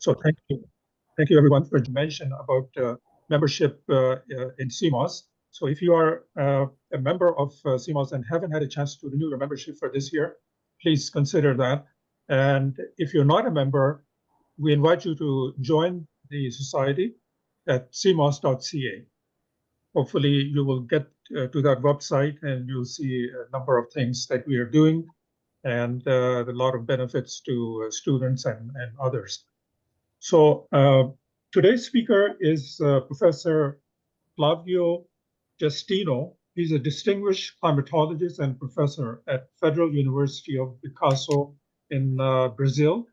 So thank you everyone for the mention about membership in CMOS. So if you are a member of CMOS and haven't had a chance to renew your membership for this year, please consider that. And if you're not a member, we invite you to join the society at cmos.ca. Hopefully you will get to that website and you'll see a number of things that we are doing and a lot of benefits to students and others. So today's speaker is Professor Flavio Justino. He's a distinguished climatologist and professor at Federal University of Viçosa in Brazil.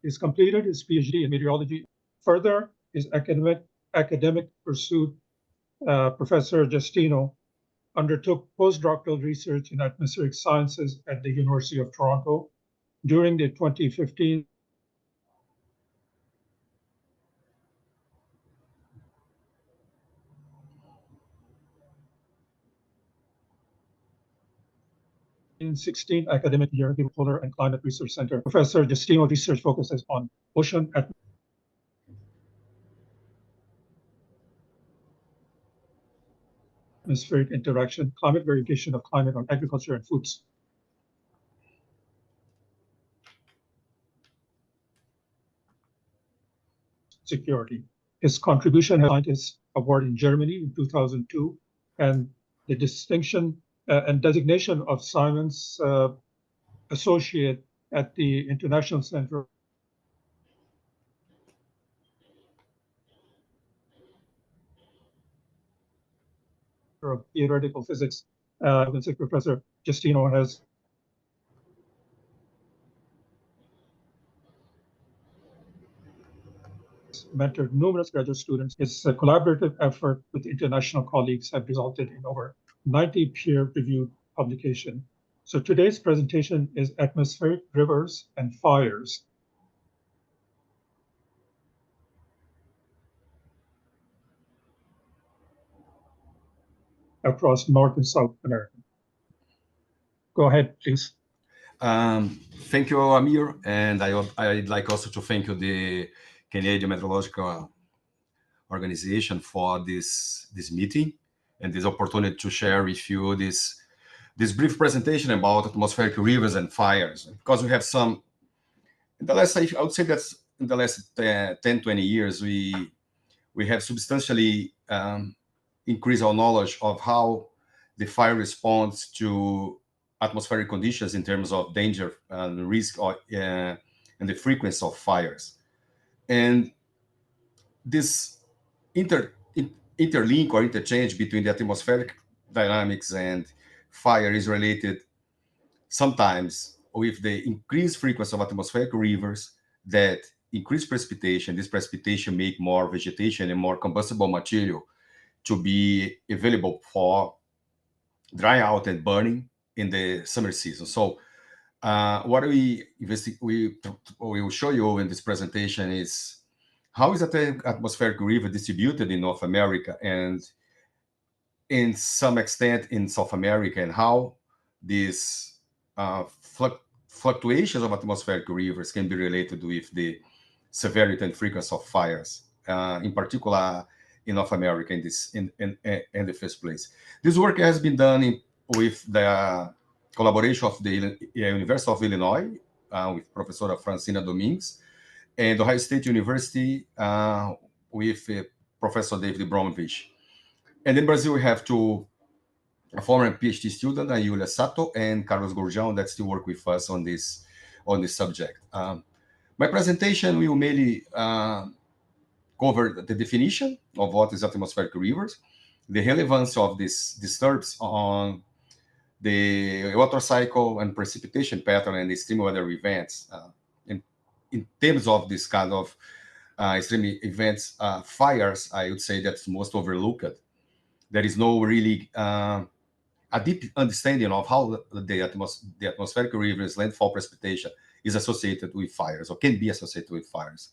He's completed his PhD in meteorology. Further, his academic pursuit, Professor Justino undertook postdoctoral research in atmospheric sciences at the University of Toronto during the 2015 16 academic year, the Polar and Climate Research Center. Professor Justino research focuses on ocean atmospheric interaction, climate variation of climate on agriculture and foods. Security. His contribution has scientist award in Germany in 2002, and the distinction and designation of science associate at the International Center of Theoretical Physics. Professor Justino has mentored numerous graduate students. His collaborative effort with international colleagues have resulted in over 90 peer-reviewed publications. So today's presentation is atmospheric rivers and fires. Across North and South America. Go ahead, please. Thank you, Amir, and I'd like also to thank you, the Canadian Meteorological Organization, for this meeting and this opportunity to share with you this brief presentation about atmospheric rivers and fires. Because we have some, in the last, I would say that's in the last 10, 20 years, we have substantially increased our knowledge of how the fire responds to atmospheric conditions in terms of danger and risk and the frequency of fires. And this interlink or interchange between the atmospheric dynamics and fire is related sometimes with the increased frequency of atmospheric rivers that increase precipitation. This precipitation make more vegetation and more combustible material to be available for dry out and burning in the summer season. So what we will show you in this presentation is how is the atmospheric river distributed in North America and in some extent in South America, and how these fluctuations of atmospheric rivers can be related with the severity and frequency of fires, in particular in North America in the first place. This work has been done with the collaboration of the University of Illinois with Professor Francina Domingues, and Ohio State University with Professor David Bromwich. And in Brazil, we have a former PhD student, Yulia Sato, and Carlos Gurjão, that still work with us on this subject. My presentation will mainly cover the definition of what is atmospheric rivers, the relevance of these disturbs on the water cycle and precipitation pattern and extreme weather events. In terms of this kind of extreme events, fires, I would say that's most overlooked. There is no really a deep understanding of how the atmospheric rivers landfall precipitation is associated with fires or can be associated with fires.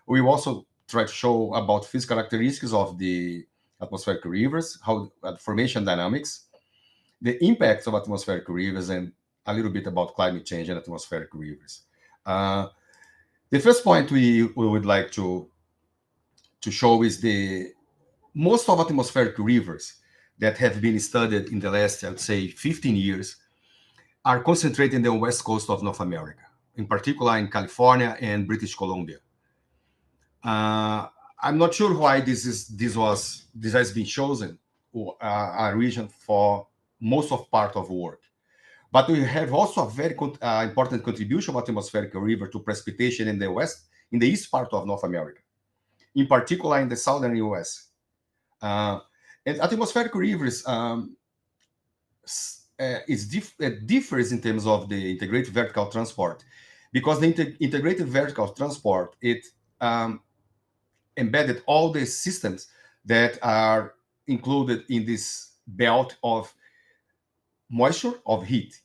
We also try to show about physical characteristics of the atmospheric rivers, how formation dynamics, the impacts of atmospheric rivers, and a little bit about climate change and atmospheric rivers. The first point we would like to show is most of atmospheric rivers that have been studied in the last, I would say, 15 years are concentrated in the west coast of North America, in particular in California and British Columbia. I'm not sure why this has been chosen a region for most of part of work. But we have also a very important contribution of atmospheric river to precipitation in the east part of North America, in particular in the southern US. And atmospheric rivers differs in terms of the integrated vertical transport, because the integrated vertical transport, it embedded all the systems that are included in this belt of moisture, of heat.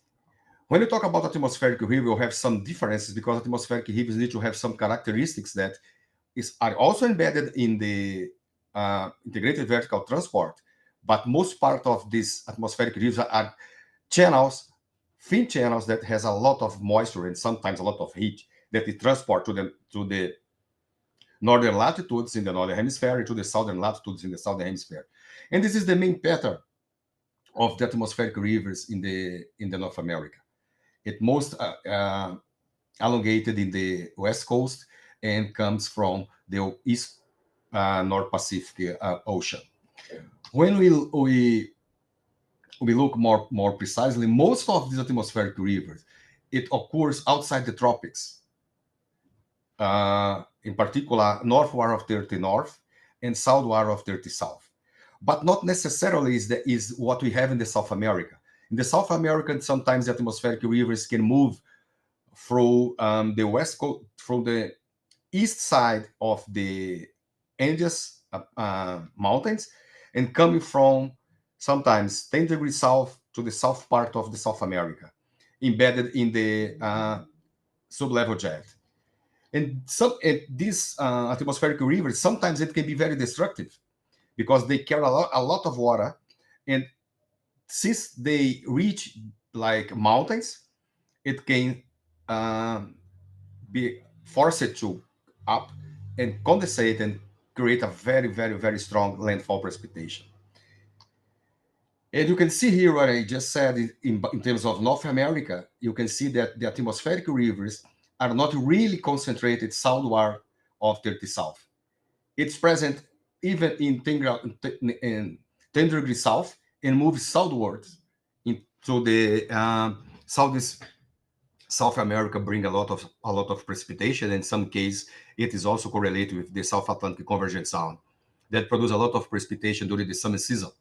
When you talk about atmospheric river, you have some differences, because atmospheric rivers need to have some characteristics that are also embedded in the integrated vertical transport. But most part of these atmospheric rivers are channels, thin channels that has a lot of moisture and sometimes a lot of heat that they transport to the northern latitudes in the northern hemisphere and to the southern latitudes in the southern hemisphere. And this is the main pattern of the atmospheric rivers in the North America. It most elongated in the west coast and comes from the east North Pacific Ocean. When we look more precisely, most of these atmospheric rivers, it occurs outside the tropics. In particular, northward of 30 north and southward of 30 south. But not necessarily is what we have in the South America. In the South American, sometimes the atmospheric rivers can move through the west coast, from the east side of the Andes mountains, and coming from sometimes 10 degrees south to the south part of the South America, embedded in the sublevel jet. And these atmospheric rivers, sometimes it can be very destructive, because they carry a lot of water, and since they reach like mountains, it can be forced to up and condensate and create a very, very, very strong landfall precipitation. And you can see here what I just said in terms of North America. You can see that the atmospheric rivers are not really concentrated southward of 30 south. It's present even in 10 degrees south and moves southwards into the southeast South America, bring a lot of precipitation. In some cases, it is also correlated with the South Atlantic Convergence Zone that produce a lot of precipitation during the summer season.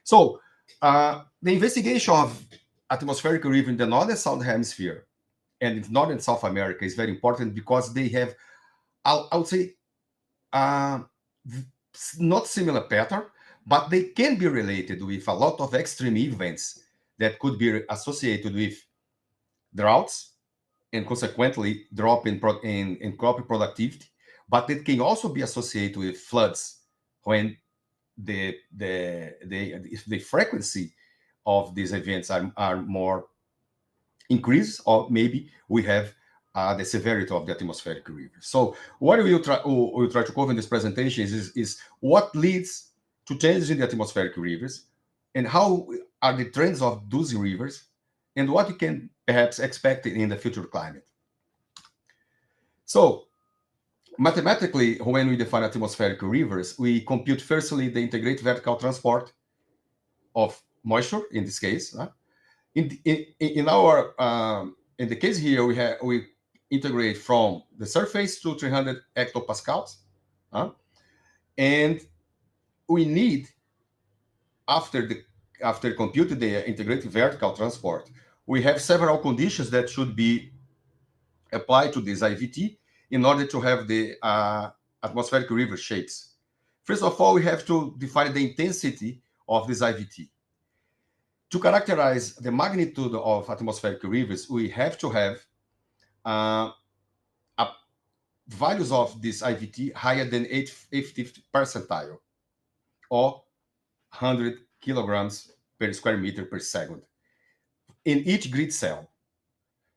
So the investigation of atmospheric river in the northern southern hemisphere and in northern South America is very important, because they have, I would say, not similar pattern, but they can be related with a lot of extreme events that could be associated with droughts and consequently drop in crop productivity, but it can also be associated with floods when the frequency of these events are more increased, or maybe we have the severity of the atmospheric river. So what we will try to cover in this presentation is what leads to changes in the atmospheric rivers, and how are the trends of those rivers, and what you can perhaps expect in the future climate. So mathematically, when we define atmospheric rivers, we compute firstly the integrated vertical transport of moisture in this case. In the case here, we integrate from the surface to 300 hectopascals, and we need, after computing the integrated vertical transport, we have several conditions that should be applied to this IVT in order to have the atmospheric river shapes. First of all, we have to define the intensity of this IVT. To characterize the magnitude of atmospheric rivers, we have to have values of this IVT higher than 850th percentile, or 100 kilograms per square meter per second. in each grid cell.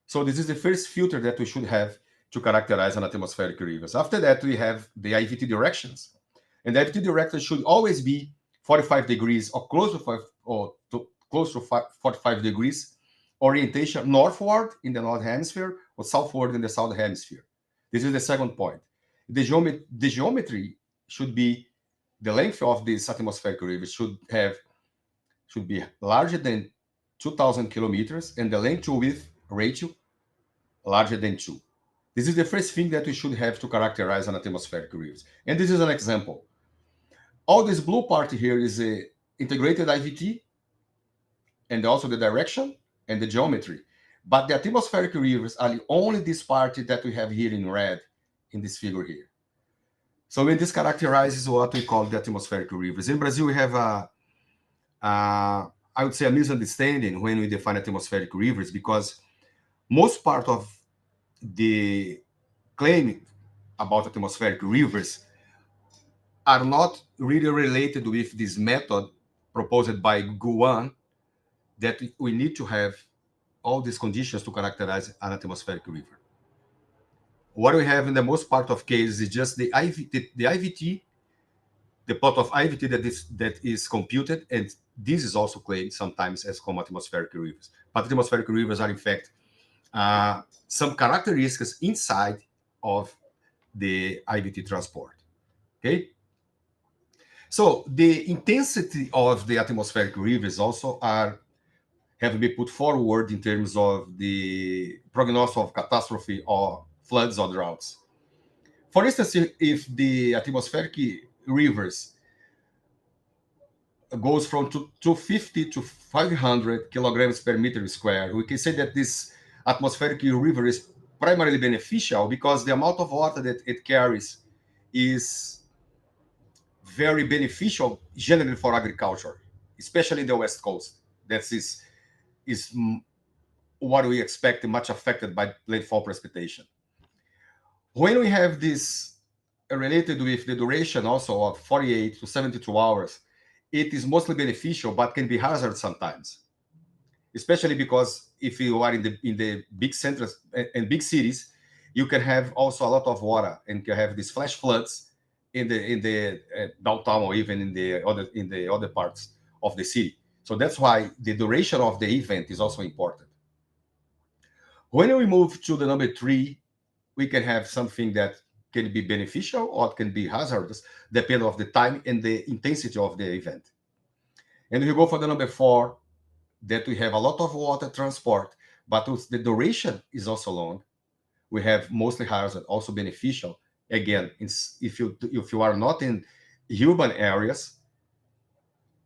So this is the first filter that we should have to characterize an atmospheric rivers. After that, we have the IVT directions. And the IVT direction should always be 45 degrees or close to 45 degrees orientation northward in the north hemisphere or southward in the south hemisphere. This is the second point. The geometry should be, the length of this atmospheric river should be larger than 2,000 kilometers, and the length to width ratio larger than 2. This is the first thing that we should have to characterize an atmospheric river. And this is an example. All this blue part here is a integrated IVT, and also the direction and the geometry. But the atmospheric rivers are only this part that we have here in red in this figure here. So when this characterizes what we call the atmospheric rivers. In Brazil, we have I would say a misunderstanding when we define atmospheric rivers, because most part of the claim about atmospheric rivers are not really related with this method proposed by Guan, that we need to have all these conditions to characterize an atmospheric river. What we have in the most part of cases is just the IVT, the plot of IVT that is computed, and this is also claimed sometimes as common atmospheric rivers. But atmospheric rivers are in fact some characteristics inside of the IVT transport. Okay. So the intensity of the atmospheric rivers also have been put forward in terms of the prognosis of catastrophe or floods or droughts. For instance, if the atmospheric rivers goes from 250 to 500 kilograms per meter square, we can say that this atmospheric river is primarily beneficial because the amount of water that it carries is very beneficial generally for agriculture, especially in the West Coast. That is what we expect, much affected by landfall precipitation. When we have this related with the duration also of 48 to 72 hours, it is mostly beneficial, but can be hazard sometimes, especially because if you are in the big centers and big cities, you can have also a lot of water and can have these flash floods in the downtown or even in the other parts of the city. So that's why the duration of the event is also important. When we move to the number 3, we can have something that can be beneficial or it can be hazardous, depending on the time and the intensity of the event. And we go for the number 4, that we have a lot of water transport, but the duration is also long. We have mostly hazard, also beneficial. Again, if you are not in urban areas,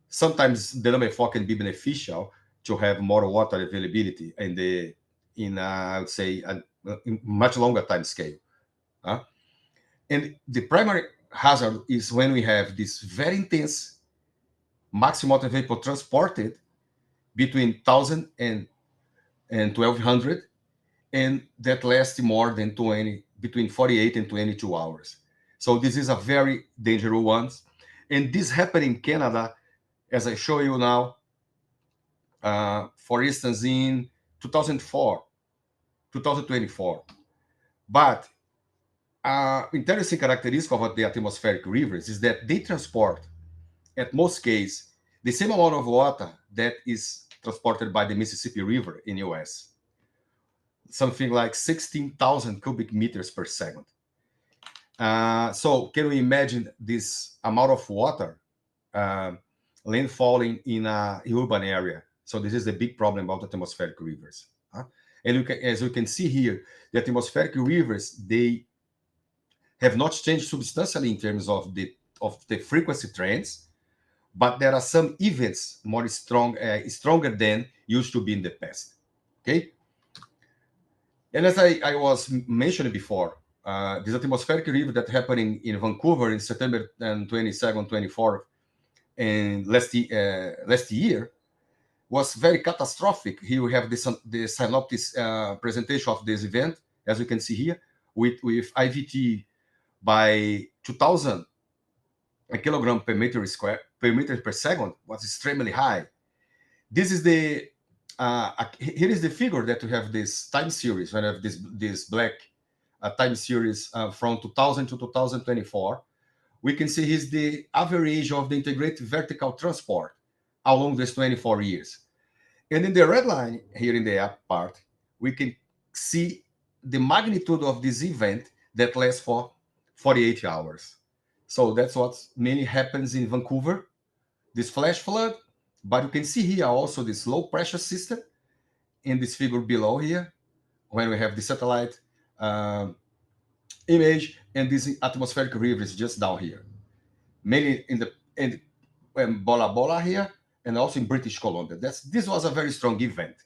sometimes the number 4 can be beneficial to have more water availability in I would say a much longer time scale. And the primary hazard is when we have this very intense maximum water vapor transported between 1,000 and 1,200, and that lasts more than between 48 and 22 hours. So this is a very dangerous one. And this happened in Canada, as I show you now, for instance, in 2024. But interesting characteristic of the atmospheric rivers is that they transport, at most cases, the same amount of water that is transported by the Mississippi River in US. Something like 16,000 cubic meters per second. So can we imagine this amount of water landfalling in a urban area? So this is the big problem about atmospheric rivers. And as you can see here, the atmospheric rivers, they have not changed substantially in terms of the frequency trends, but there are some events more stronger than used to be in the past. Okay. And as I was mentioning before, this atmospheric river that happened in Vancouver in September 22nd, 24th, and last year was very catastrophic. Here we have the synoptic presentation of this event, as you can see here, with IVT by 2,000 kilogram per meter per second, was extremely high. This is the here is the figure that we have this time series. We have this black time series from 2000 to 2024. We can see here's the average of the integrated vertical transport along these 24 years. And in the red line here in the up part, we can see the magnitude of this event that lasts for 48 hours. So that's what mainly happens in Vancouver, this flash flood. But you can see here also this low pressure system in this figure below here, when we have the satellite image, and these atmospheric rivers just down here, mainly in Bola Bola here, and also in British Columbia. This was a very strong event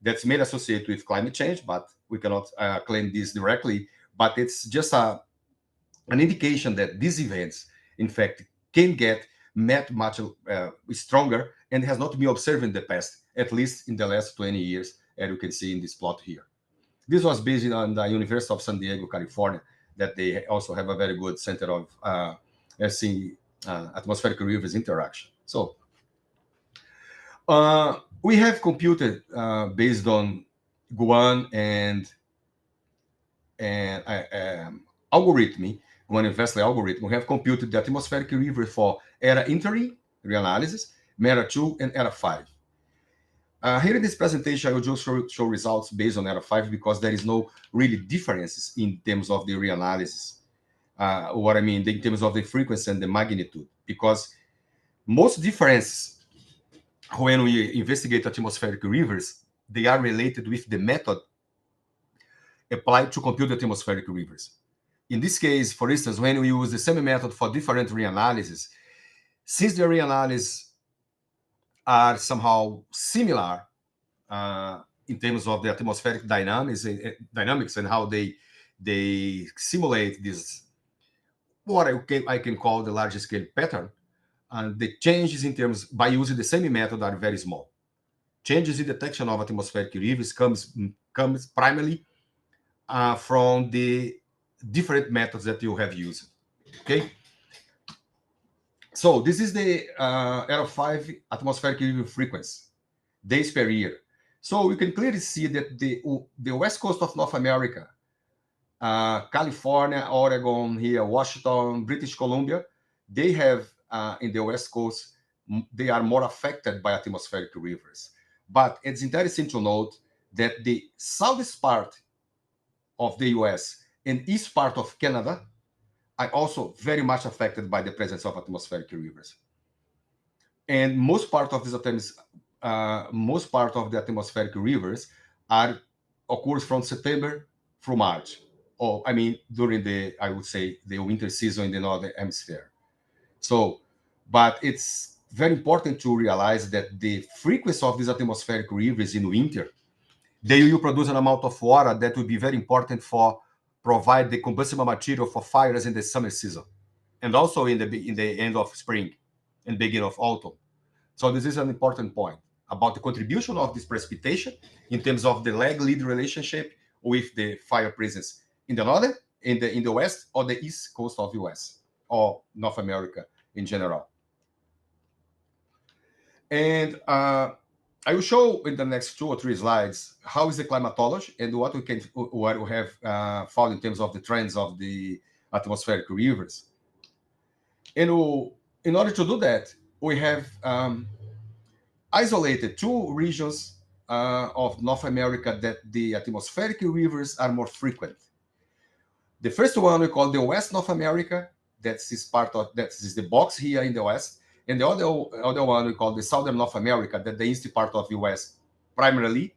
that's made associated with climate change, but we cannot claim this directly. But it's just an indication that these events, in fact, can get much stronger and has not been observed in the past, at least in the last 20 years, as you can see in this plot here. This was based on the University of San Diego, California, that they also have a very good center of atmospheric rivers interaction. So we have computed based on Guan and algorithm, Guan and Vesely algorithm, we have computed the atmospheric river for ERA interim reanalysis, ERA 2, and ERA 5. Here in this presentation, I will just show results based on ERA 5 because there is no really differences in terms of the reanalysis. What I mean, in terms of the frequency and the magnitude, because most differences when we investigate atmospheric rivers, they are related with the method applied to compute the atmospheric rivers. In this case, for instance, when we use the same method for different reanalyses, since the reanalyses are somehow similar in terms of the atmospheric dynamics and how they simulate this, what I can call the large scale pattern, and the changes in terms by using the same method are very small. Changes in detection of atmospheric rivers comes primarily from the different methods that you have used. Okay. So this is the ERA 5 atmospheric river frequency, days per year. So we can clearly see that the west coast of North America, California, Oregon, here, Washington, British Columbia, they have in the west coast, they are more affected by atmospheric rivers. But it's interesting to note that the southeast part of the US and east part of Canada are also very much affected by the presence of atmospheric rivers. And most part of the atmospheric rivers occurs from September through March, or I mean during the winter season in the northern hemisphere. So, but it's very important to realize that the frequency of these atmospheric rivers in winter, they will produce an amount of water that will be very important for provide the combustible material for fires in the summer season, and also in the end of spring and beginning of autumn. So this is an important point about the contribution of this precipitation in terms of the lag-lead relationship with the fire presence in the northern, in the west, or the east coast of the US or North America in general. And I will show in the next 2 or 3 slides how is the climatology and what we have found in terms of the trends of the atmospheric rivers. And in order to do that, we have isolated 2 regions of North America that the atmospheric rivers are more frequent. The first one we call the West North America. That is the box here in the west. And the other one we call the Southern North America, that the eastern part of the US, primarily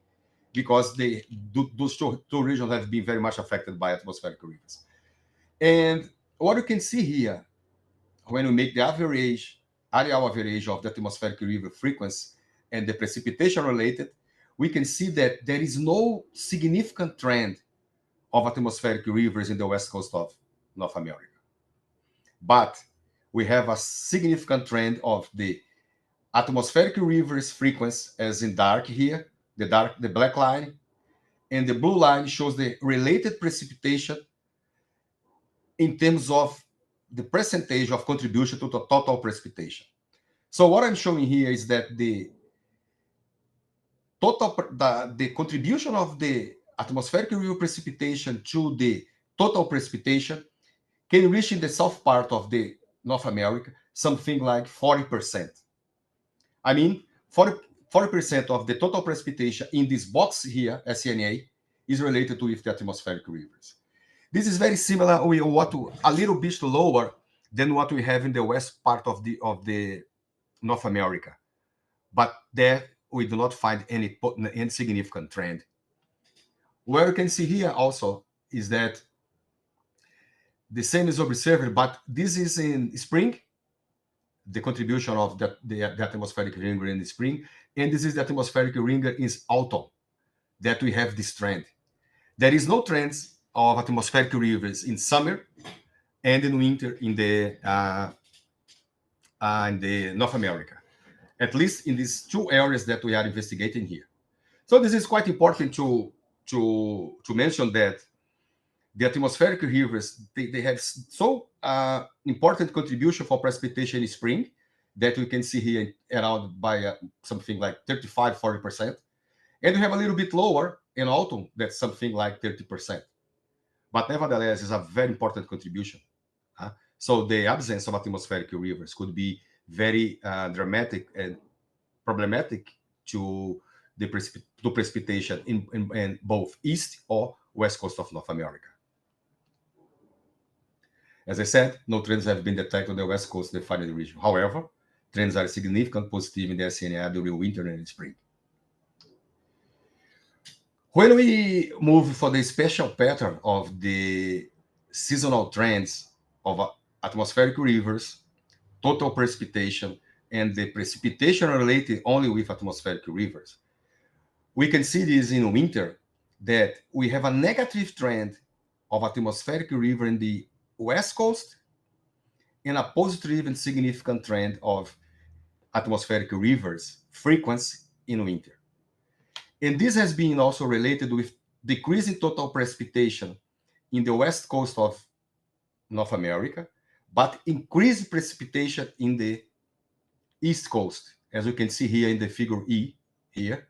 because those two regions have been very much affected by atmospheric rivers. And what you can see here, when we make the annual average of the atmospheric river frequency and the precipitation related, we can see that there is no significant trend of atmospheric rivers in the west coast of North America. But we have a significant trend of the atmospheric rivers frequency, as in dark here, the black line, and the blue line shows the related precipitation in terms of the percentage of contribution to the total precipitation. So what I'm showing here is that the the contribution of the atmospheric river precipitation to the total precipitation can reach in the south part of the North America something like 40%. I mean, 40% of the total precipitation in this box here, SNA, is related to with the atmospheric rivers. This is very similar with what a little bit lower than what we have in the west part of the North America, but there we do not find any significant trend. Where you can see here also is that the same is observed, but this is in spring, the contribution of the atmospheric ringer in the spring, and this is the atmospheric ringer in autumn, that we have this trend. There is no trends of atmospheric rivers in summer and in winter in the North America, at least in these two areas that we are investigating here. So this is quite important to mention that the atmospheric rivers, they have so important contribution for precipitation in spring that we can see here around by something like 35-40%. And we have a little bit lower in autumn, that's something like 30%. But nevertheless, it's a very important contribution. So the absence of atmospheric rivers could be very dramatic and problematic to the precipitation in both east or west coast of North America. As I said, no trends have been detected on the west coast defined region. However, trends are significant positive in the SNA during winter and spring. When we move for the special pattern of the seasonal trends of atmospheric rivers, total precipitation, and the precipitation related only with atmospheric rivers, we can see this in winter that we have a negative trend of atmospheric river in the west coast and a positive and significant trend of atmospheric rivers frequency in winter. And this has been also related with decreasing total precipitation in the west coast of North America, but increased precipitation in the east coast, as you can see here in the figure E, here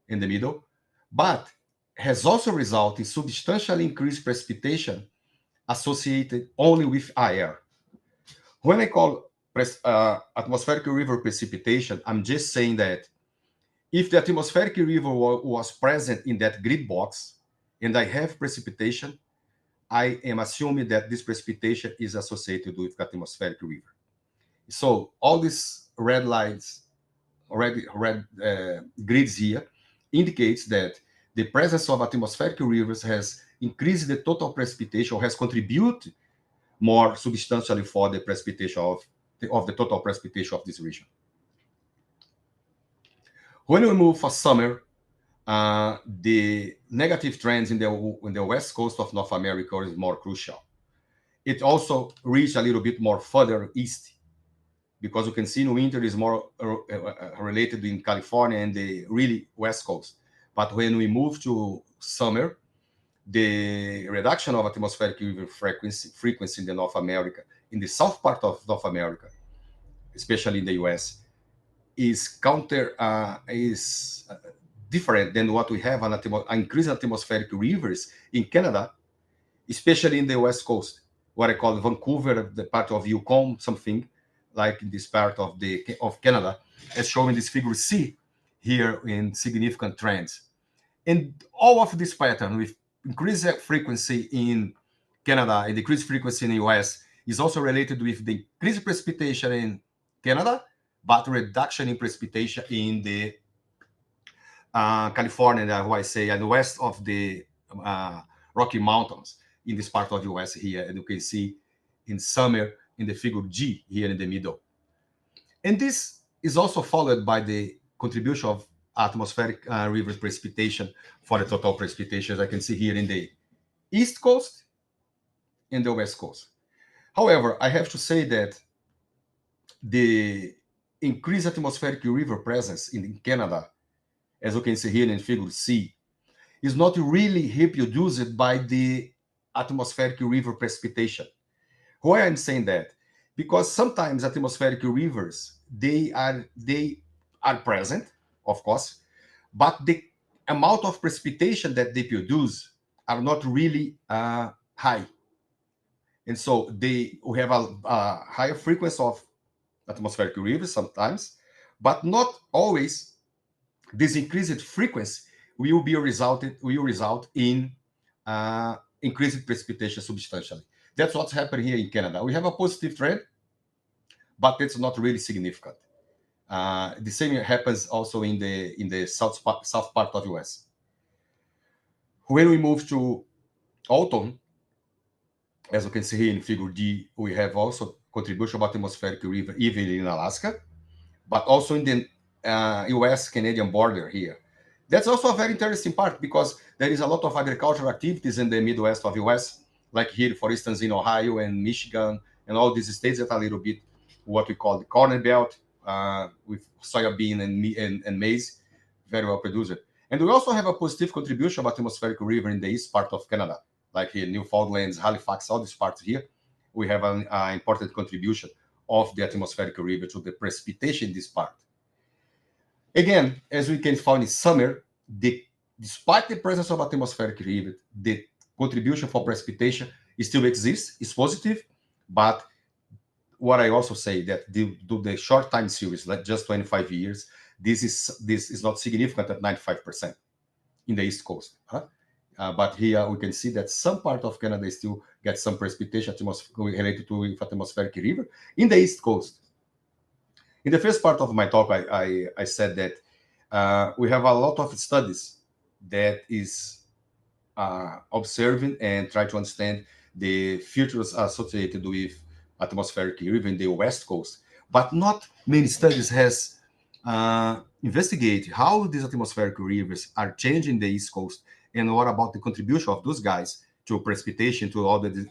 in the middle, but has also resulted in substantially increased precipitation associated only with air. When I call atmospheric river precipitation, I'm just saying that if the atmospheric river was present in that grid box and I have precipitation, I am assuming that this precipitation is associated with atmospheric river. So all these red lines, red grids here indicates that the presence of atmospheric rivers has increased the total precipitation, has contributed more substantially for the precipitation of the total precipitation of this region. When we move for summer, the negative trends in the west coast of North America is more crucial. It also reached a little bit more further east, because you can see in winter is more related in California and the really west coast. But when we move to summer, the reduction of atmospheric river frequency in the North America, in the south part of North America, especially in the US, is different than what we have on increased atmospheric rivers in Canada, especially in the west coast, what I call Vancouver, the part of Yukon, something like in this part of Canada, as shown in this figure C here in significant trends. And all of this pattern with increased frequency in Canada and decreased frequency in the US is also related with the increased precipitation in Canada, but reduction in precipitation in the California, how I say, and west of the Rocky Mountains in this part of the US here. And you can see in summer in the figure G here in the middle. And this is also followed by the contribution of atmospheric river precipitation for the total precipitation, as I can see here in the east coast and the west coast. However, I have to say that the increased atmospheric river presence in Canada, as you can see here in figure C, is not really reproduced by the atmospheric river precipitation. Why I'm saying that? Because sometimes atmospheric rivers, they are present, of course, but the amount of precipitation that they produce are not really high. And so we have a higher frequency of atmospheric rivers sometimes, but not always. This increased frequency will result in increased precipitation substantially. That's what's happening here in Canada. We have a positive trend, but it's not really significant. The same happens also in the south part of US. When we move to autumn, as you can see here in figure D, we have also contribution of atmospheric river even in Alaska, but also in the US-Canadian border here. That's also a very interesting part because there is a lot of agricultural activities in the Midwest of US, like here, for instance, in Ohio and Michigan and all these states that are a little bit what we call the corn belt with soybean and maize, very well produced. And we also have a positive contribution of atmospheric river in the east part of Canada, like here, Newfoundlands, Halifax, all these parts here. We have an important contribution of the atmospheric river to the precipitation in this part. Again, as we can find in summer, despite the presence of atmospheric river, the contribution for precipitation still exists, is positive, but what I also say that due to the short time series, like just 25 years, this is not significant at 95% in the East Coast. But here we can see that some part of Canada still gets some precipitation related to atmospheric river in the East Coast. In the first part of my talk, I said that we have a lot of studies that is observing and try to understand the features associated with atmospheric river in the West Coast, but not many studies has investigated how these atmospheric rivers are changing the East Coast and what about the contribution of those guys to precipitation, to all the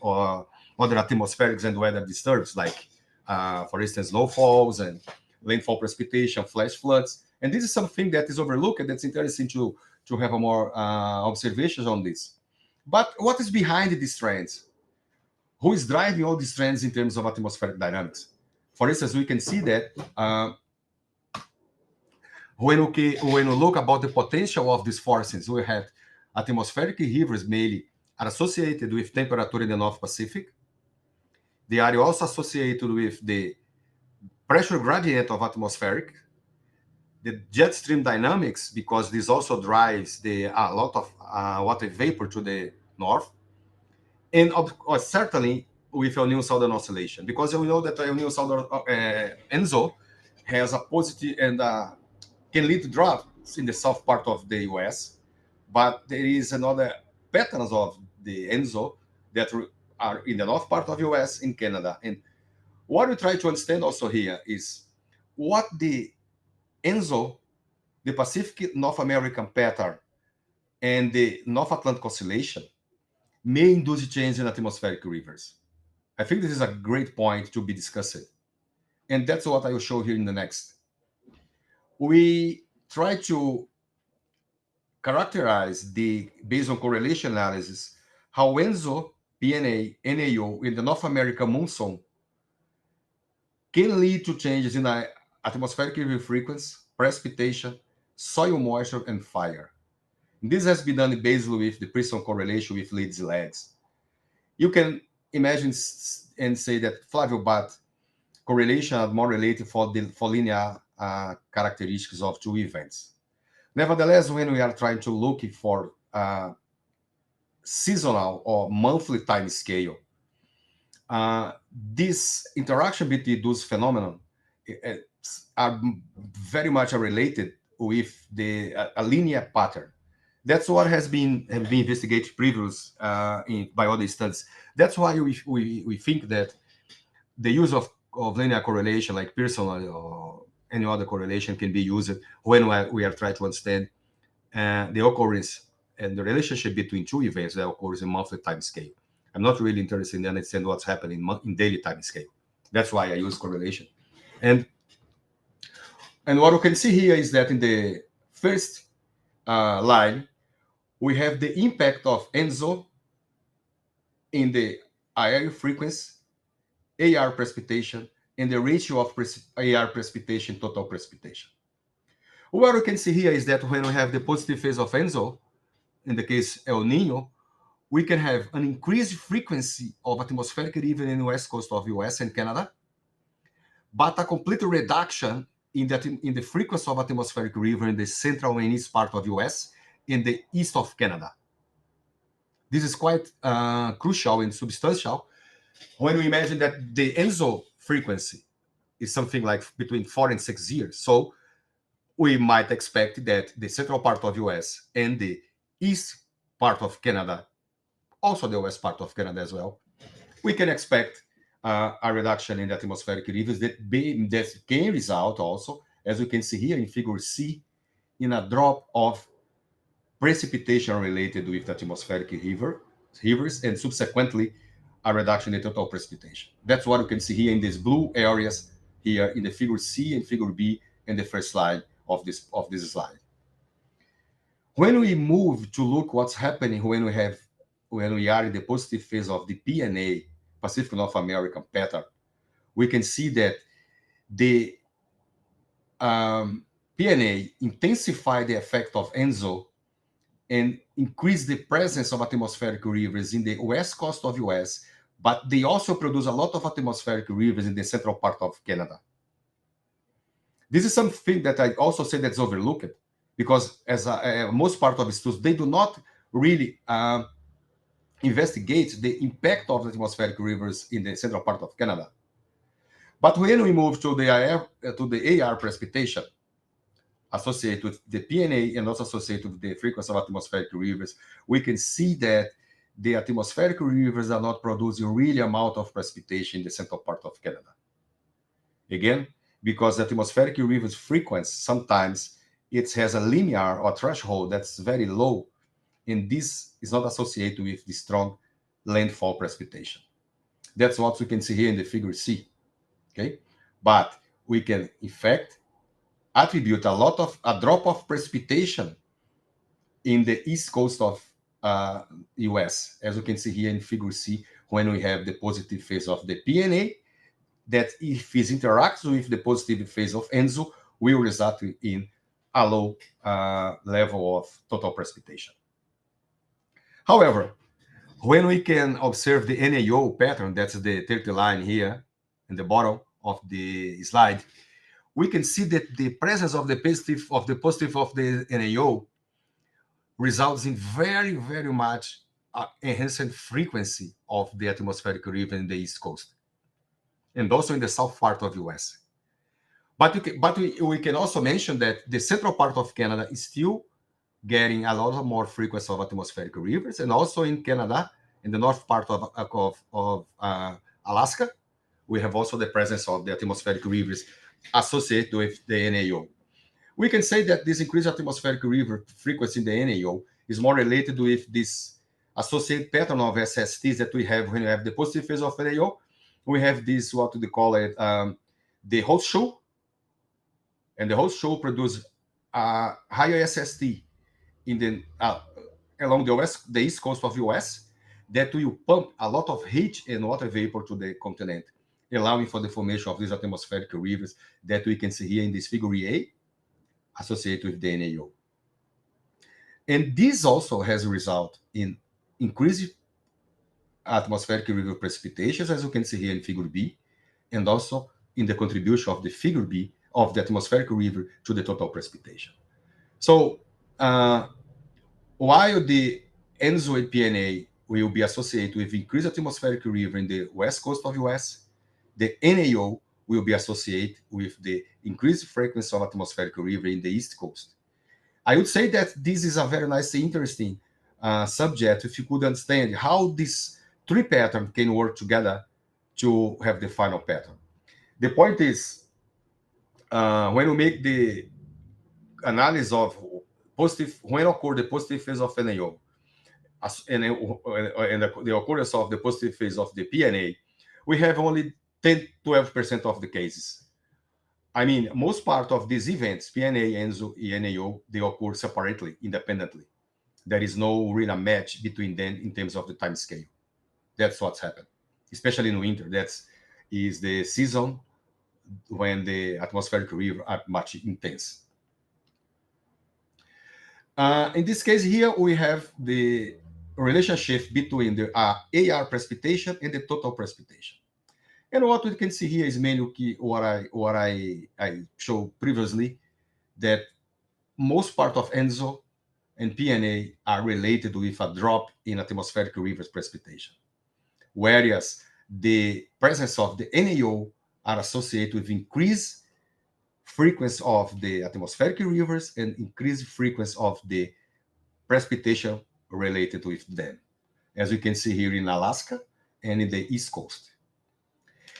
other atmospherics and weather disturbs, like, for instance, snowfalls and landfall precipitation, flash floods. And this is something that is overlooked, and that's interesting to have a more observations on this. But what is behind these trends? Who is driving all these trends in terms of atmospheric dynamics? For instance, we can see that when we look about the potential of these forces, we have atmospheric rivers mainly are associated with temperature in the North Pacific. They are also associated with the pressure gradient of atmospheric, the jet stream dynamics, because this also drives a lot of water vapor to the north, and certainly with El Niño Southern Oscillation, because we know that El Niño Southern ENSO has a positive and can lead to droughts in the south part of the US, but there is another patterns of the ENSO that are in the north part of US, in Canada. And what we try to understand also here is what the ENSO, the Pacific North American pattern, and the North Atlantic Oscillation may induce change in atmospheric rivers. I think this is a great point to be discussed. And that's what I will show here in the next. We try to characterize based on correlation analysis, how ENSO, PNA, NAO in the North American monsoon can lead to changes in atmospheric river frequency, precipitation, soil moisture, and fire. And this has been done basically with the Pearson correlation with leads lags. You can imagine and say that Flavio, but correlation are more related for linear characteristics of two events. Nevertheless, when we are trying to look for seasonal or monthly time scale, this interaction between those phenomena are very much related with a linear pattern. That's what has been investigated previous by other studies. That's why we think that the use of linear correlation like Pearson or any other correlation can be used when we are trying to understand the occurrence and the relationship between two events that occurs in monthly time scale. I'm not really interested in understanding what's happening in daily time scale. That's why I use correlation. And what we can see here is that in the first line, we have the impact of ENSO in the AR frequency, AR precipitation, and the ratio of AR precipitation, total precipitation. What we can see here is that when we have the positive phase of ENSO, in the case El Nino, we can have an increased frequency of atmospheric river in the west coast of US and Canada, but a complete reduction in the frequency of atmospheric river in the central and east part of US and the east of Canada. This is quite crucial and substantial when we imagine that the ENSO frequency is something like between 4 and 6 years. So we might expect that the central part of US and the east part of Canada, also the west part of Canada as well, we can expect a reduction in the atmospheric rivers that can result also, as we can see here in figure C, in a drop of precipitation related with atmospheric rivers and subsequently a reduction in total precipitation. That's what you can see here in these blue areas here in the figure C and figure B in the first slide of this slide. When we move to look what's happening when we are in the positive phase of the PNA, Pacific North American pattern, we can see that the PNA intensify the effect of ENSO and increase the presence of atmospheric rivers in the west coast of US, but they also produce a lot of atmospheric rivers in the central part of Canada. This is something that I also say that's overlooked, because as most part of the students, they do not really investigate the impact of the atmospheric rivers in the central part of Canada. But when we move to the AR precipitation associated with the PNA and also associated with the frequency of atmospheric rivers, we can see that the atmospheric rivers are not producing really amount of precipitation in the central part of Canada. Again, because the atmospheric rivers frequency sometimes it has a linear or threshold that's very low, and this is not associated with the strong landfall precipitation. That's what we can see here in the figure C. Okay, but we can in fact attribute a drop of precipitation in the east coast of US, as you can see here in figure C, when we have the positive phase of the PNA, that if it interacts with the positive phase of ENSO, will result in a low level of total precipitation. However, when we can observe the NAO pattern, that's the 30 line here in the bottom of the slide, we can see that the presence of the positive of the NAO results in very, very much enhanced frequency of the atmospheric river in the east coast, and also in the south part of US. But we can also mention that the central part of Canada is still getting a lot more frequency of atmospheric rivers, and also in Canada, in the north part of Alaska, we have also the presence of the atmospheric rivers associated with the NAO. We can say that this increased atmospheric river frequency in the NAO is more related with this associated pattern of SSTs that we have when we have the positive phase of NAO. We have this, what we call it, the host shoe, and the host shoe produce a higher SST in the along the east coast of US that will pump a lot of heat and water vapor to the continent, allowing for the formation of these atmospheric rivers that we can see here in this figure A, associated with the NAO. And this also has a result in increased atmospheric river precipitations, as you can see here in figure B, and also in the contribution of the figure B of the atmospheric river to the total precipitation. So while the ENSO and PNA will be associated with increased atmospheric river in the west coast of US, the NAO will be associated with the increased frequency of atmospheric river in the east coast. I would say that this is a very nice, interesting subject if you could understand how these three patterns can work together to have the final pattern. The point is, when we make the analysis of when occur the positive phase of NAO and the occurrence of the positive phase of the PNA, we have only 10-12% of the cases. I mean, most part of these events, PNA, ENSO, NAO, they occur separately, independently. There is no real match between them in terms of the time scale. That's what's happened, especially in winter. That is the season when the atmospheric river are much intense. In this case here, we have the relationship between the AR precipitation and the total precipitation. And what we can see here is mainly what I showed previously, that most part of ENSO and PNA are related with a drop in atmospheric rivers precipitation, whereas the presence of the NAO are associated with increased frequency of the atmospheric rivers and increased frequency of the precipitation related with them, as we can see here in Alaska and in the East Coast.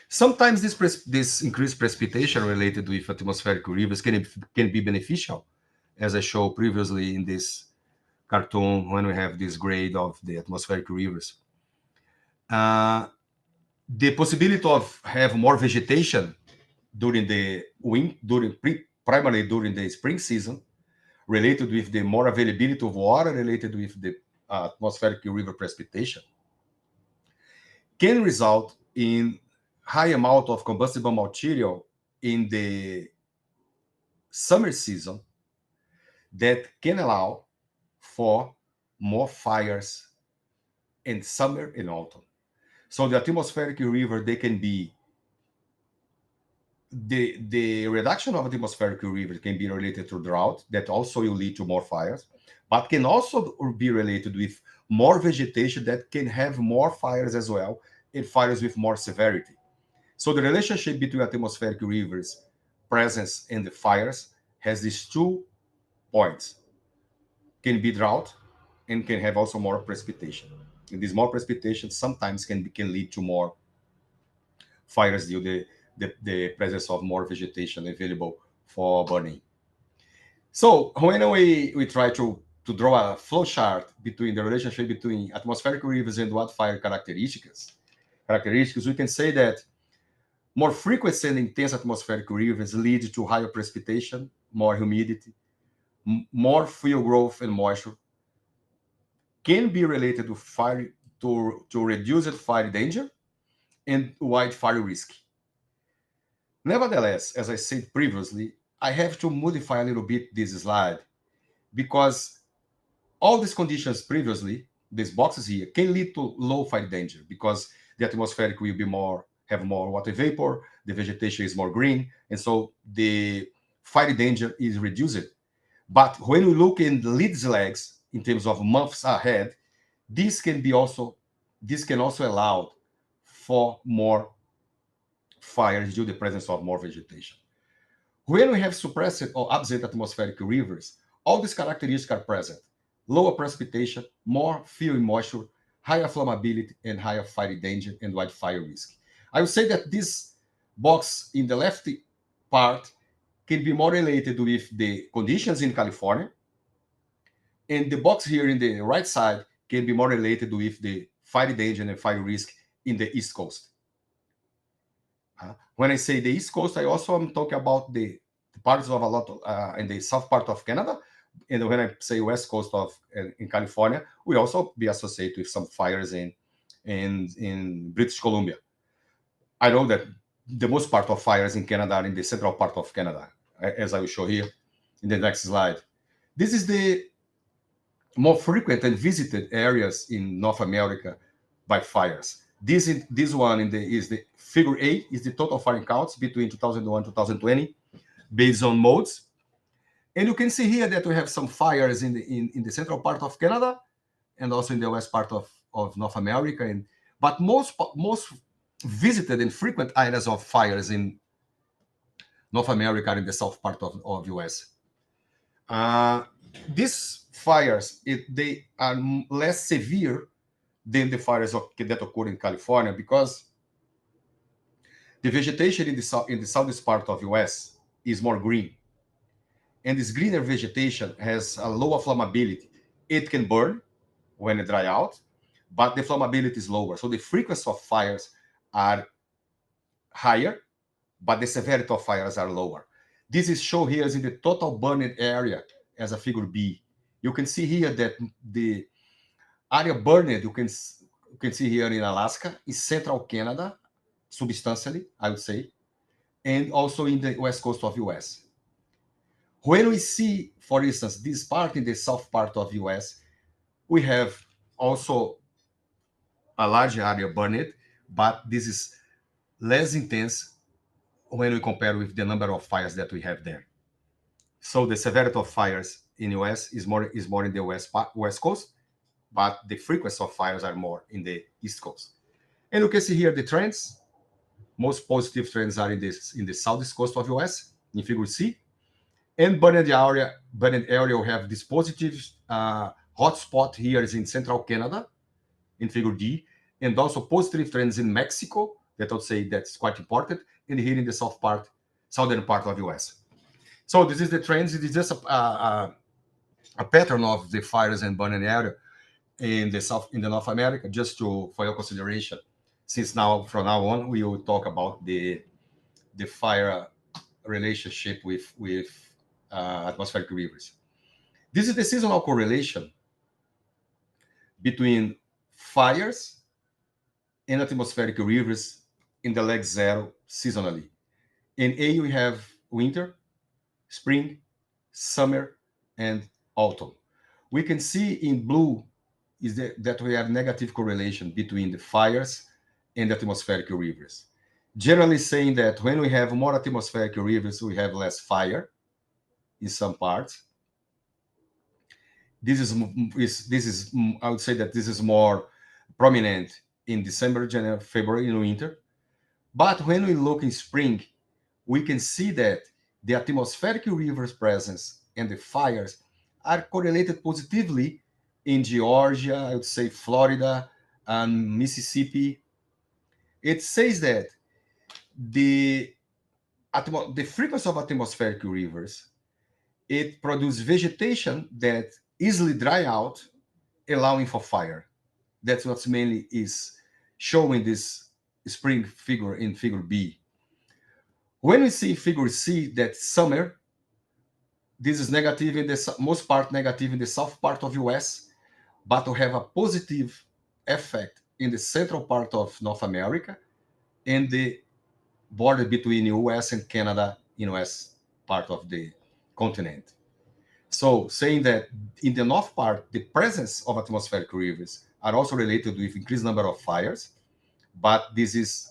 Sometimes this increased precipitation related with atmospheric rivers can be beneficial, as I showed previously in this cartoon when we have this grade of the atmospheric rivers. The possibility of have more vegetation during the primarily during the spring season, related with the more availability of water, related with the atmospheric river precipitation, can result in high amount of combustible material in the summer season that can allow for more fires in summer and autumn. So the atmospheric river, they can be the reduction of atmospheric river can be related to drought, that also will lead to more fires, but can also be related with more vegetation that can have more fires as well, and fires with more severity. So the relationship between atmospheric rivers presence and the fires has these 2 points. Can be drought and can have also more precipitation. And this more precipitation sometimes can lead to more fires due to the presence of more vegetation available for burning. So when we try to draw a flow chart between the relationship between atmospheric rivers and wildfire characteristics, we can say that more frequent and intense atmospheric rivers lead to higher precipitation, more humidity, more fuel growth and moisture, can be related to fire to reduced fire danger and wildfire risk. Nevertheless, as I said previously, I have to modify a little bit this slide, because all these conditions previously, these boxes here, can lead to low fire danger, because the atmospheric will be have more water vapor, the vegetation is more green, and so the fire danger is reduced. But when we look in the lead lags in terms of months ahead, this can also allow for more fires due to the presence of more vegetation. When we have suppressed or absent atmospheric rivers, all these characteristics are present: lower precipitation, more fuel moisture, higher flammability, and higher fire danger and wildfire risk. I would say that this box in the left part can be more related with the conditions in California, and the box here in the right side can be more related with the fire danger and fire risk in the East Coast. When I say the East Coast, I also am talking about the parts of a lot of, in the south part of Canada. And when I say West Coast of in California, we also be associated with some fires in British Columbia. I know that the most part of fires in Canada are in the central part of Canada, as I will show here in the next slide. This is the more frequent and visited areas in North America by fires. This one is the figure 8 is the total fire counts between 2001 and 2020 based on modes. And you can see here that we have some fires in the central part of Canada and also in the west part of North America. But most visited and frequent areas of fires in North America are in the south part of US. These fires, they are less severe than the fires that occur in California, because the vegetation in the southeast part of US is more green. And this greener vegetation has a lower flammability. It can burn when it dry out, but the flammability is lower. So the frequency of fires are higher, but the severity of fires are lower. This is shown here as in the total burned area as a figure B. You can see here that the area burned, you can see here in Alaska, in central Canada, substantially, I would say, and also in the west coast of US. When we see, for instance, this part in the south part of US, we have also a large area burned, but this is less intense when we compare with the number of fires that we have there. So the severity of fires in US is more in the west coast, but the frequency of fires are more in the east coast. And you can see here the trends. Most positive trends are in the southeast coast of US, in figure C. And burned area, we have this positive hotspot here is in central Canada, in figure D, and also positive trends in Mexico, that I would say that's quite important, and here in the southern part of US. So this is the trends. It is just a pattern of the fires and burning area in the North America, just for your consideration. Since from now on, we will talk about the fire relationship with atmospheric rivers. This is the seasonal correlation between fires and atmospheric rivers in the leg zero seasonally. In A, we have winter, spring, summer, and autumn. We can see in blue is that we have negative correlation between the fires and the atmospheric rivers. Generally saying that when we have more atmospheric rivers, we have less fire in some parts. This is I would say that this is more prominent in December, January, February, in winter. But when we look in spring, we can see that the atmospheric rivers presence and the fires are correlated positively in Georgia, I would say Florida, and Mississippi. It says that the frequency of atmospheric rivers, it produces vegetation that easily dry out, allowing for fire. That's what mainly is showing this spring figure in figure B. When we see figure C, that summer, this is negative in the most part negative in the south part of US, but we have a positive effect in the central part of North America and the border between US and Canada in west part of the continent. So saying that in the north part, the presence of atmospheric rivers are also related with increased number of fires, but this is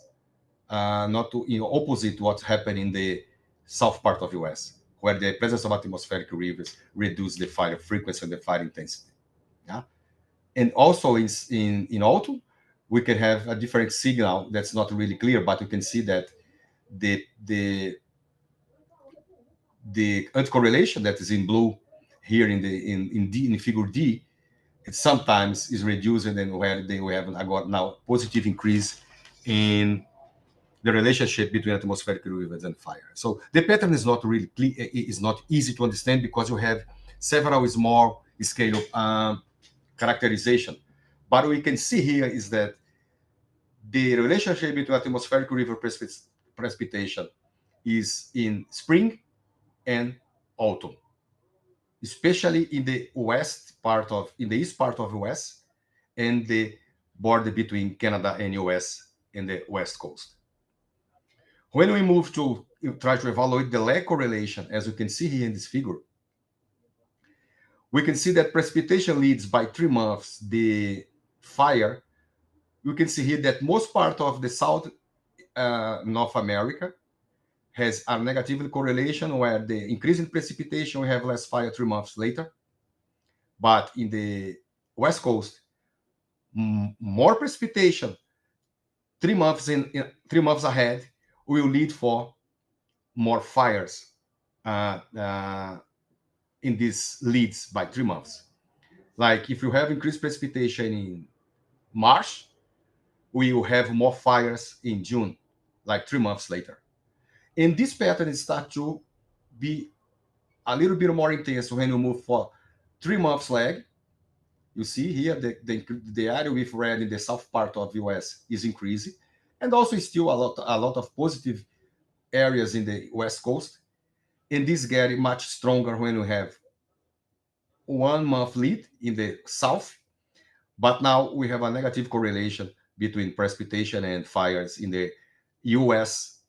not opposite what's happening in the south part of US, where the presence of atmospheric rivers reduce the fire frequency and the fire intensity. Yeah, and also in autumn, we can have a different signal that's not really clear, but you can see that the anticorrelation that is in blue here in figure D, it sometimes is reduced, and then where we have got now positive increase in the relationship between atmospheric rivers and fire. So the pattern is not really clear, is not easy to understand because you have several small scale characterization. But we can see here is that the relationship between atmospheric river precipitation is in spring and autumn, especially in the east part of US and the border between Canada and US in the west coast. When we move to try to evaluate the lag correlation, as you can see here in this figure, we can see that precipitation leads by 3 months the fire. You can see here that most part of the South North America has a negative correlation where the increase in precipitation, we have less fire 3 months later. But in the West Coast, more precipitation 3 months 3 months ahead will lead for more fires in these leads by 3 months. Like if you have increased precipitation in March, we will have more fires in June, like 3 months later. And this pattern starts to be a little bit more intense when you move for 3 months lag. You see here the area with red in the south part of US is increasing, and also still a lot of positive areas in the West Coast. And this gets much stronger when we have 1 month lead in the south, but now we have a negative correlation between precipitation and fires in the US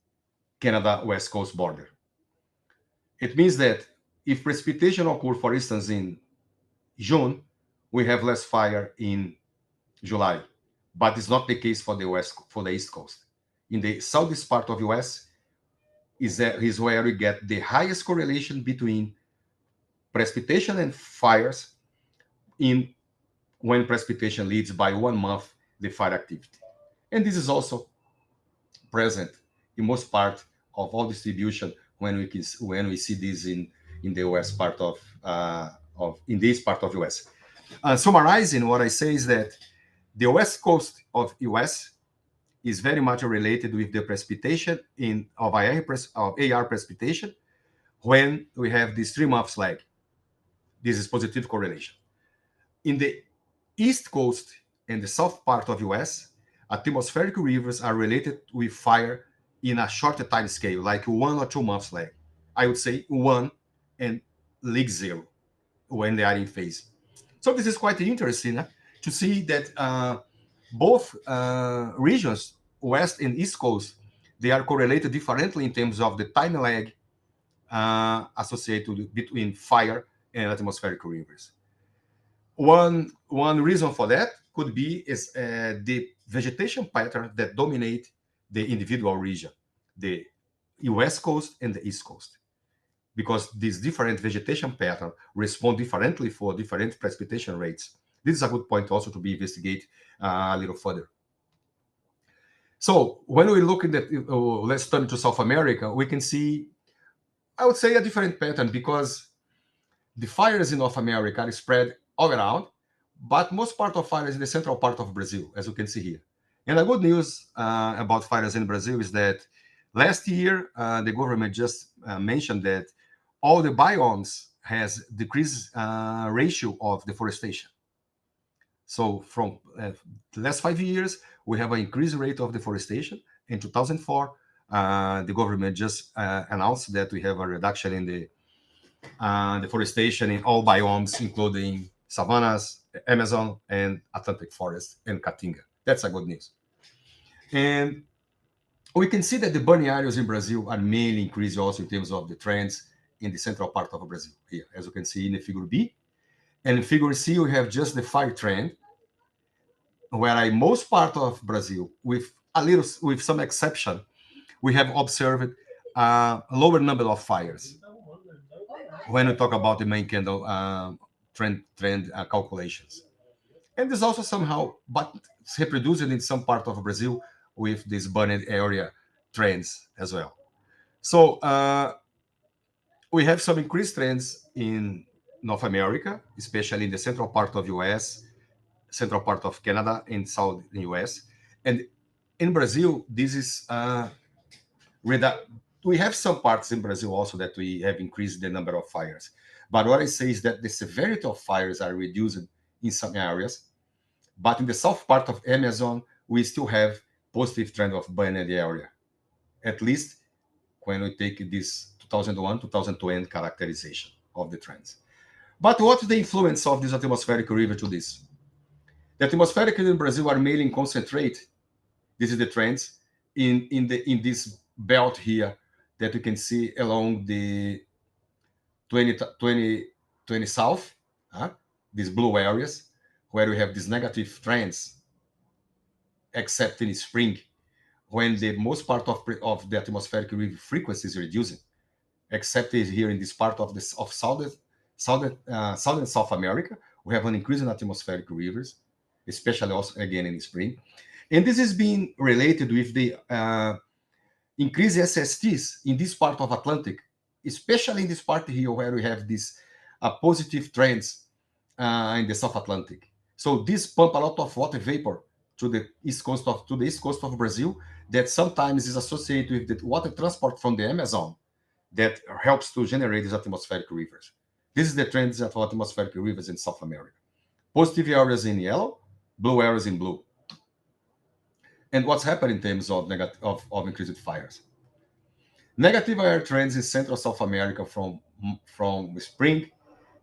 Canada West Coast border. It means that if precipitation occurs, for instance, in June, we have less fire in July, but it's not the case for the East Coast. In the southeast part of US is where we get the highest correlation between precipitation and fires in when precipitation leads by 1 month the fire activity. And this is also present in most part of all distribution when we see this in the US part of in this part of US. Summarizing, what I say is that the west coast of US is very much related with the precipitation of AR precipitation when we have this 3 months lag. This is positive correlation. In the east coast and the south part of US, atmospheric rivers are related with fire in a shorter time scale, like 1 or 2 months lag. I would say 1 and league 0 when they are in phase. So this is quite interesting to see that both regions, west and east coast, they are correlated differently in terms of the time lag associated between fire and atmospheric rivers. One reason for that could be the vegetation pattern that dominate the individual region, the west coast and the east coast, because these different vegetation patterns respond differently for different precipitation rates. This is a good point also to be investigated a little further. So when we look at that, let's turn to South America, we can see, I would say, a different pattern, because the fires in North America are spread all around, but most part of fires in the central part of Brazil, as you can see here. And the good news about fires in Brazil is that last year, the government just mentioned that all the biomes has decreased ratio of deforestation. So from the last 5 years, we have an increased rate of deforestation. In 2004, the government just announced that we have a reduction in the deforestation in all biomes, including savannas, Amazon, and Atlantic forest, and Caatinga. That's a good news. And we can see that the burning areas in Brazil are mainly increasing also in terms of the trends in the central part of Brazil here, as you can see in the figure B. And in figure C, we have just the fire trend, where in most part of Brazil, with some exception, we have observed a lower number of fires when we talk about the main candle trend calculations. And this also somehow, but it's reproduced in some part of Brazil with these burned area trends as well. So we have some increased trends in North America, especially in the central part of US, central part of Canada, and south US. And in Brazil, this is we have some parts in Brazil also that we have increased the number of fires. But what I say is that the severity of fires are reduced in some areas. But in the south part of Amazon, we still have positive trend of burned area, at least when we take this 2001, 2020 characterization of the trends. But what's the influence of this atmospheric river to this? The atmospheric river in Brazil are mainly concentrated. This is the trends in this belt here that you can see along the 20 south, these blue areas, where we have these negative trends, except in spring, when the most part of the atmospheric river frequency is reducing, except here in this part of southern South America, we have an increase in atmospheric rivers, especially also again in spring. And this is being related with the increased SSTs in this part of Atlantic, especially in this part here where we have these positive trends in the South Atlantic. So this pump a lot of water vapor to the east coast of Brazil, that sometimes is associated with the water transport from the Amazon that helps to generate these atmospheric rivers. This is the trends of atmospheric rivers in South America. Positive areas in yellow, blue areas in blue. And what's happened in terms of increased fires? Negative air trends in Central South America from spring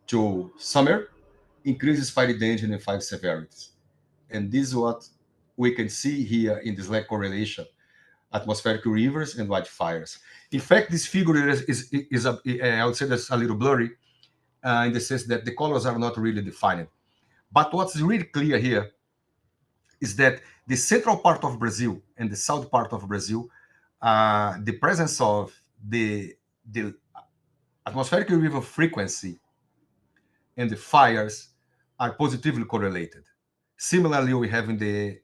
to summer increases fire danger and fire severities. And this is what we can see here in this lag correlation atmospheric rivers and wildfires. In fact, this figure is I would say that's a little blurry in the sense that the colors are not really defined. But what's really clear here is that the central part of Brazil and the south part of Brazil, the presence of the atmospheric river frequency and the fires are positively correlated. Similarly, we have in the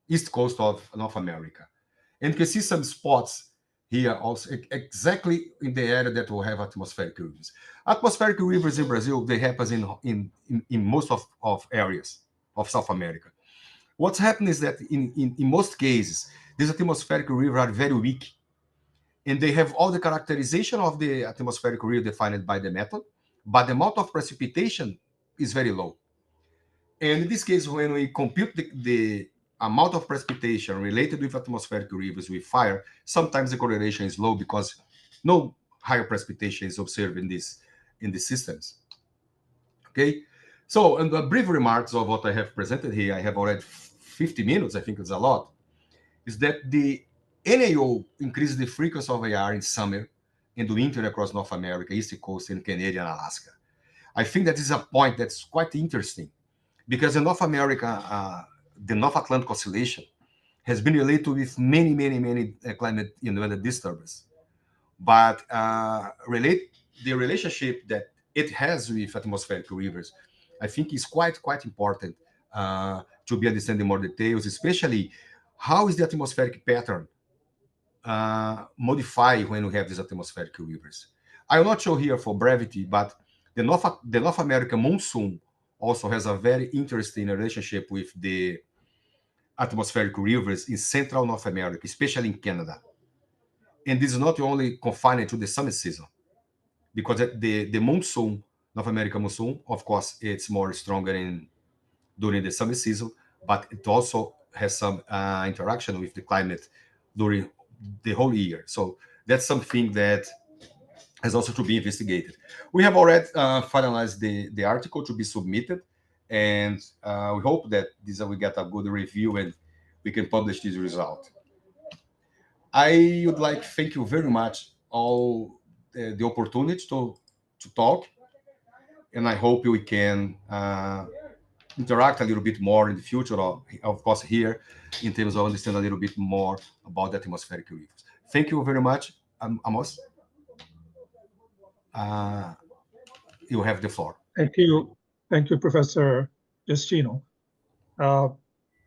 east coast of North America. And you can see some spots here also exactly in the area that will have atmospheric rivers. Atmospheric rivers in Brazil, they happen in most of areas of South America. What's happened is that in most cases, these atmospheric rivers are very weak. And they have all the characterization of the atmospheric river defined by the method, but the amount of precipitation is very low. And in this case, when we compute the amount of precipitation related with atmospheric rivers with fire, sometimes the correlation is low because no higher precipitation is observed in these systems. Okay, so in the brief remarks of what I have presented here, I have already 50 minutes, I think it's a lot, is that the NAO increases the frequency of AR in summer and winter across North America, East Coast, and Canadian Alaska. I think that is a point that's quite interesting because in North America, the North Atlantic Oscillation has been related with many climate disturbances. But the relationship that it has with atmospheric rivers, I think is quite important to be understanding more details, especially how is the atmospheric pattern modify when we have these atmospheric rivers. I will not show here for brevity, but the North American monsoon also has a very interesting relationship with the atmospheric rivers in central North America, especially in Canada. And this is not only confined to the summer season, because the monsoon, North American monsoon, of course, it's more stronger during the summer season, but it also has some interaction with the climate during the whole year. So that's something that has also to be investigated. We have already finalized the article to be submitted, and we hope that this will get a good review and we can publish this result. I would like to thank you very much all the opportunity to talk, and I hope we can interact a little bit more in the future, of course, here in terms of understand a little bit more about the atmospheric rivers. Thank you very much, Amos. You have the floor. Thank you, Professor Justino. Well,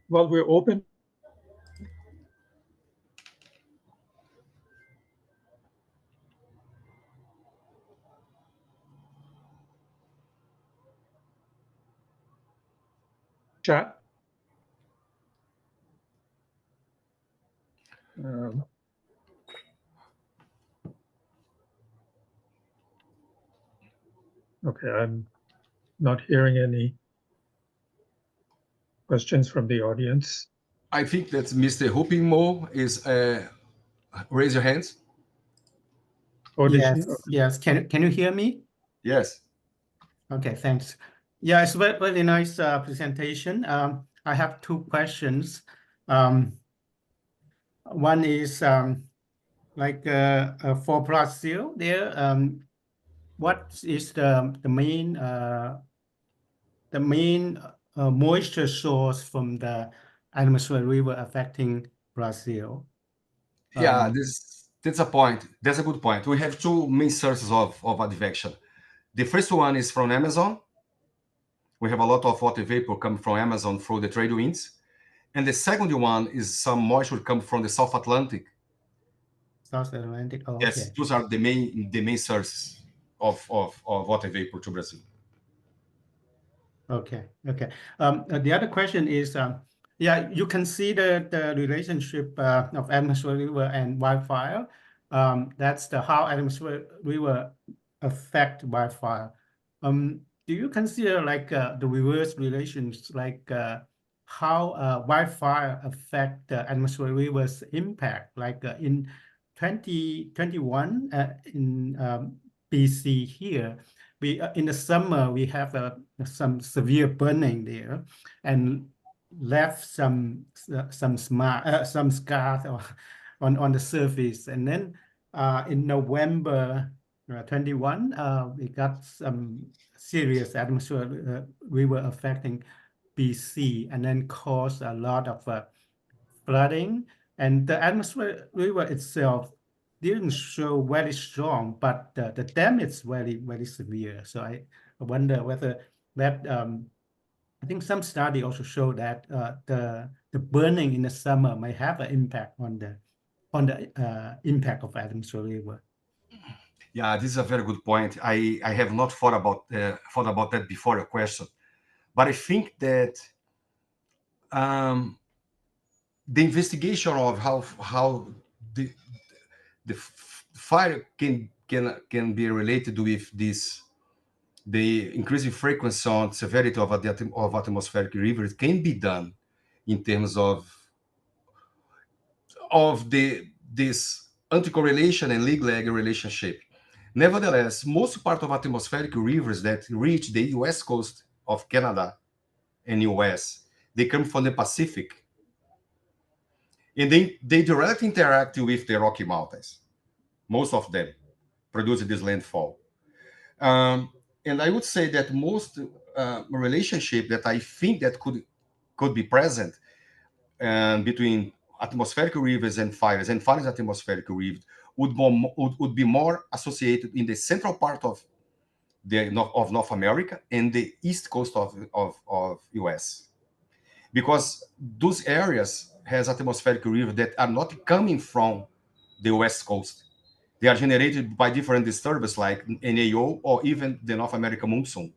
we're open. Chat. Okay, I'm not hearing any questions from the audience. I think that Mr. Hupimo is raise your hands. Yes. Can you hear me? Yes. Okay, thanks. Yeah, it's very, very nice presentation. I have two questions. One is like for Brazil there, what is the main moisture source from the atmospheric river affecting Brazil? Yeah, that's a point. That's a good point. We have two main sources of advection. The first one is from Amazon. We have a lot of water vapor coming from Amazon through the trade winds. And the second one is some moisture come from the South Atlantic. South Atlantic. Oh, yes, okay. Those are the main sources of water vapor to Brazil. Okay. The other question is, yeah, you can see the relationship of atmospheric river and wildfire. That's how atmospheric river affect wildfire. Do you consider like the reverse relations, like how wildfire affect the atmospheric river's impact? Like in 2021 in BC here, we in the summer we have some severe burning there, and left some scars on the surface, and then in November 21, we got some serious atmospheric river affecting BC, and then caused a lot of flooding. And the atmospheric river itself didn't show very strong, but the damage is very severe. So I wonder whether that I think some study also show that the burning in the summer may have an impact on the impact of atmospheric river. Yeah, this is a very good point. I have not thought about that before your question, but I think that the investigation of how the fire can be related with the increasing frequency and severity of atmospheric rivers can be done in terms of this anti-correlation and league-lag relationship. Nevertheless, most part of atmospheric rivers that reach the US coast of Canada and US, they come from the Pacific. And they directly interact with the Rocky Mountains. Most of them produce this landfall. And I would say that most relationship that I think that could be present between atmospheric rivers and fires atmospheric rivers would be more associated in the central part of North America and the east coast of US, because those areas has atmospheric rivers that are not coming from the west coast. They are generated by different disturbances like NAO or even the North American monsoon,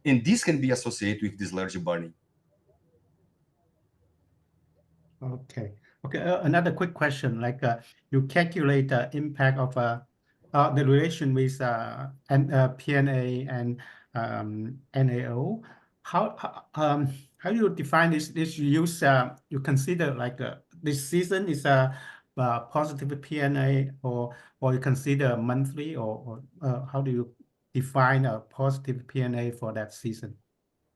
and this can be associated with this large burning. Okay. Another quick question, like you calculate the impact of the relation with PNA and NAO. How do you define this? You use you consider like this season is a positive PNA, or you consider monthly, or how do you define a positive PNA for that season?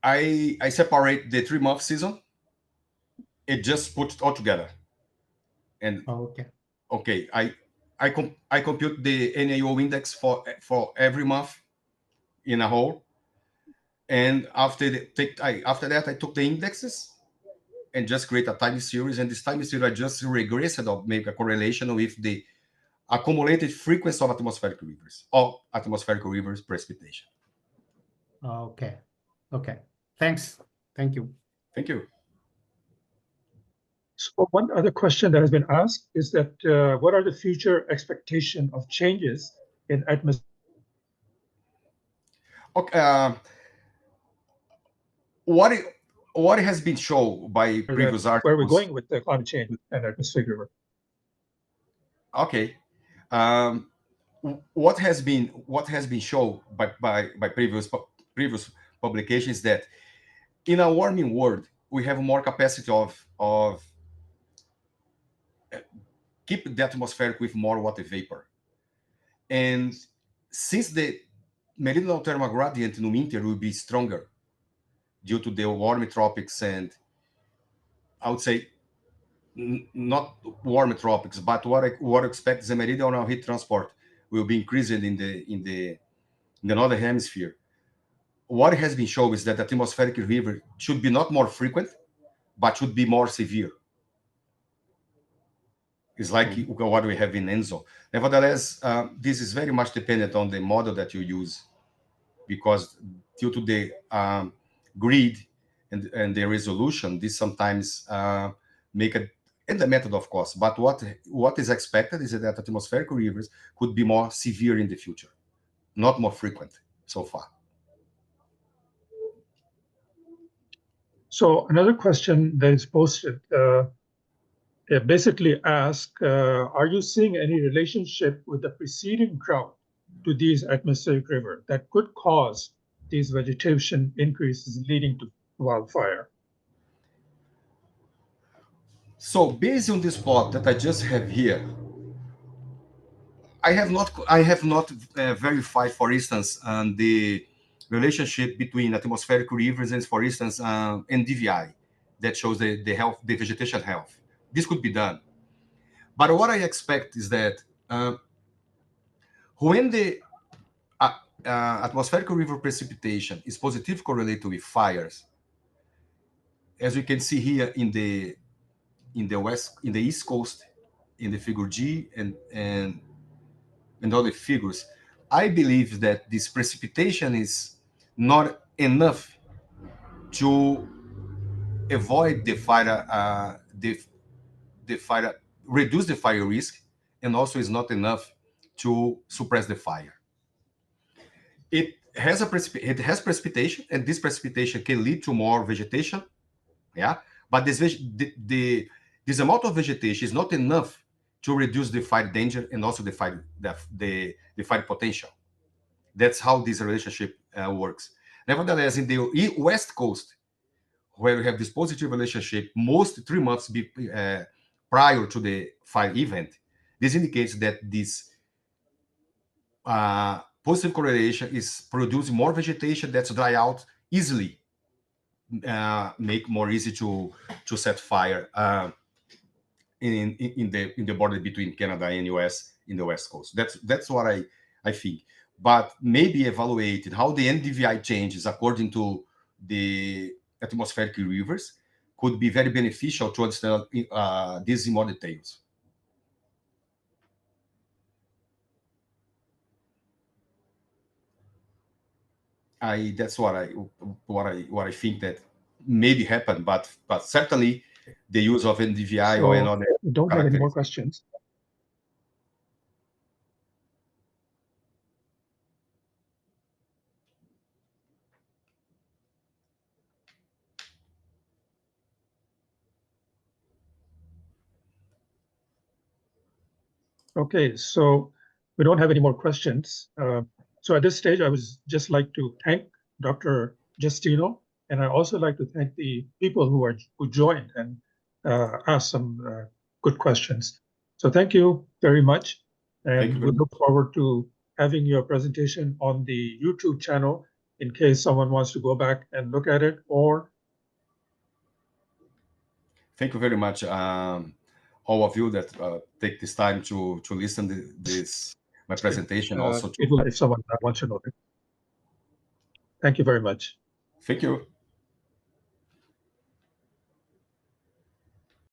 I separate the 3-month season. It just put it all together. And okay, I compute the NAO index for every month in a whole, and after that I took the indexes and just create a time series, and this time series I just regressed or make a correlation with the accumulated frequency of atmospheric rivers or atmospheric rivers precipitation. Okay. Thanks. Thank you. Thank you. So one other question that has been asked is that what are the future expectation of changes in atmosphere? Okay, what has been shown by previous articles? Where are we going with the climate change and atmospheric river? Okay, what has been shown by previous publications that in a warming world we have more capacity of keep the atmosphere with more water vapor, and since the meridional thermal gradient in winter will be stronger due to the warm tropics, and I would say not warm tropics, but what I expect the meridional heat transport will be increasing in the northern hemisphere. What has been shown is that atmospheric river should be not more frequent, but should be more severe. It's like what we have in ENSO. Nevertheless, this is very much dependent on the model that you use, because due to the grid and the resolution, this sometimes make it, and the method, of course. But what is expected is that atmospheric rivers could be more severe in the future, not more frequent so far. So another question that is posted it basically asks, are you seeing any relationship with the preceding drought to these atmospheric rivers that could cause these vegetation increases leading to wildfire? So based on this plot that I just have here, I have not verified, for instance, the relationship between atmospheric rivers and, for instance, NDVI. that shows the health, the vegetation health. This could be done. But what I expect is that when the atmospheric river precipitation is positively correlated with fires, as we can see here in the East Coast, in the figure G and other figures, I believe that this precipitation is not enough to avoid the fire, reduce the fire risk, and also is not enough to suppress the fire. It has precipitation, and this precipitation can lead to more vegetation, yeah. But this amount of vegetation is not enough to reduce the fire danger and also the fire potential. That's how this relationship works. Nevertheless, in the West Coast, where we have this positive relationship, most 3 months prior to the fire event, this indicates that this positive correlation is producing more vegetation that's dry out easily, make more easy to set fire in the border between Canada and US in the West Coast. That's what I think. But maybe evaluating how the NDVI changes according to the atmospheric rivers could be very beneficial to understand this in more details. That's what I think that maybe happen, but certainly the use of NDVI or another. We don't have any more questions. Okay, so we don't have any more questions. So at this stage, I would just like to thank Dr. Justino, and I also like to thank the people who joined and asked some good questions. So thank you very much, and we look forward to having your presentation on the YouTube channel in case someone wants to go back and look at it. Or thank you very much, all of you that take this time to listen to my presentation. Also, if someone wants to know it. Thank you very much. Thank you.